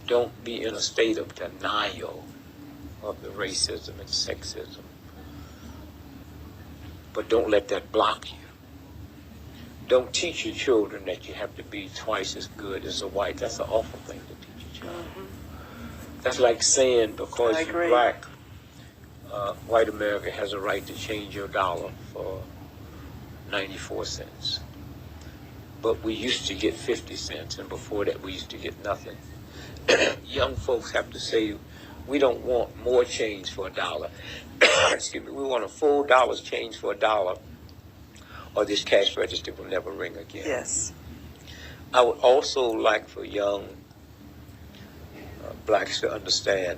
don't be in a state of denial of the racism and sexism. But don't let that block you. Don't teach your children that you have to be twice as good as a white. That's an awful thing to teach your child. Mm-hmm. That's like saying because you're black, white America has a right to change your dollar for 94 cents. But we used to get 50 cents, and before that we used to get nothing. Young folks have to say, we don't want more change for $1. Excuse me, we want a full dollar's change for $1, or this cash register will never ring again. Yes. I would also like for young blacks to understand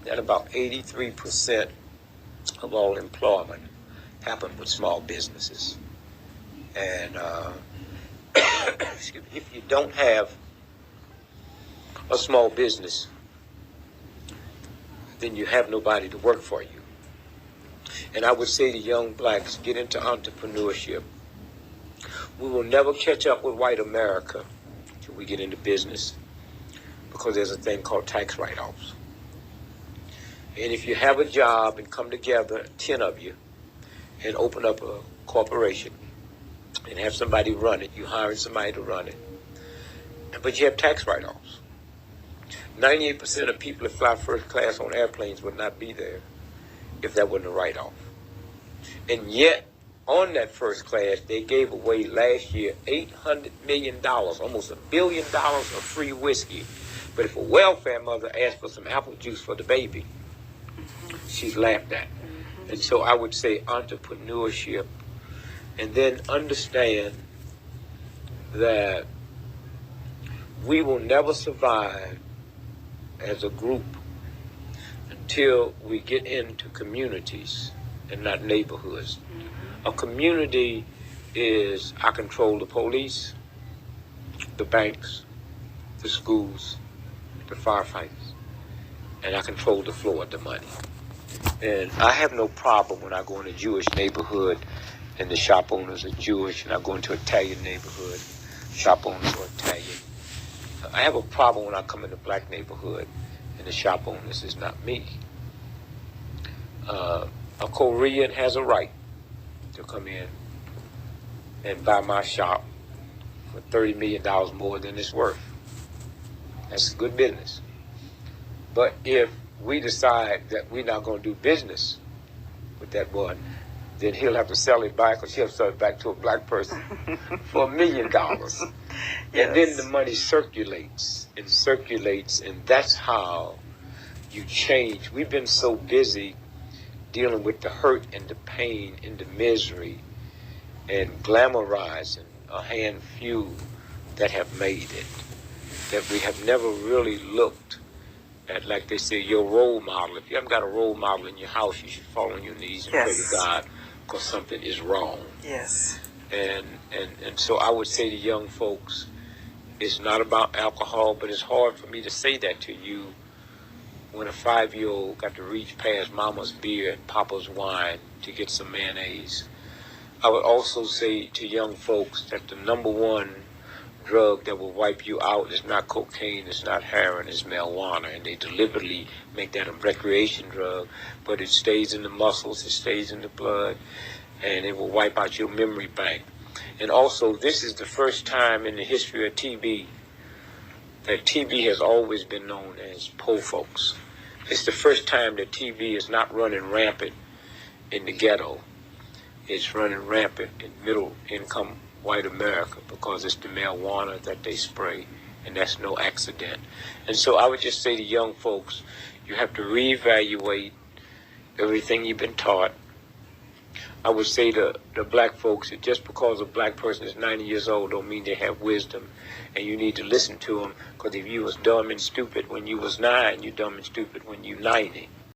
that about 83% of all employment happen with small businesses. And excuse me, if you don't have a small business, then you have nobody to work for you. And I would say to young blacks, get into entrepreneurship. We will never catch up with white America till we get into business, because there's a thing called tax write-offs. And if you have a job and come together, 10 of you, and open up a corporation and have somebody run it, you hiring somebody to run it, but you have tax write-offs. 98% of people that fly first class on airplanes would not be there if that wasn't a write-off. And yet, on that first class, they gave away last year $800 million, almost $1 billion of free whiskey. But if a welfare mother asked for some apple juice for the baby, she's laughed at. And so I would say entrepreneurship, and then understand that we will never survive as a group until we get into communities and not neighborhoods. A community is, I control the police, the banks, the schools, the firefighters, and I control the flow of the money. And I have no problem when I go in a Jewish neighborhood and the shop owners are Jewish, and I go into an Italian neighborhood, shop owners are Italian. I have a problem when I come in a black neighborhood and the shop owners is not me. A Korean has a right to come in and buy my shop for $30 million more than it's worth. That's good business. But if we decide that we're not going to do business with that one, then he'll have to sell it back, or she'll sell it back to a black person for $1 million. Yes. And then the money circulates, and that's how you change. We've been so busy dealing with the hurt and the pain and the misery and glamorizing a hand few that have made it, that we have never really looked at, like they say, your role model. If you haven't got a role model in your house, you should fall on your knees and pray to God, because something is wrong. Yes. And so I would say to young folks, it's not about alcohol, but it's hard for me to say that to you when a 5-year-old got to reach past mama's beer and papa's wine to get some mayonnaise. I would also say to young folks that the number one drug that will wipe you out is not cocaine, it's not heroin, it's marijuana. And they deliberately make that a recreation drug, but it stays in the muscles, it stays in the blood, and it will wipe out your memory bank. And also, this is the first time in the history of TB that TB has always been known as poor folks. It's the first time that TB is not running rampant in the ghetto. It's running rampant in middle-income white America, because it's the marijuana that they spray, and that's no accident. And so I would just say to young folks, you have to reevaluate everything you've been taught. I would say to the black folks that just because a black person is 90 years old don't mean they have wisdom, and you need to listen to them, because if you was dumb and stupid when you was 9, you're dumb and stupid when you're 90.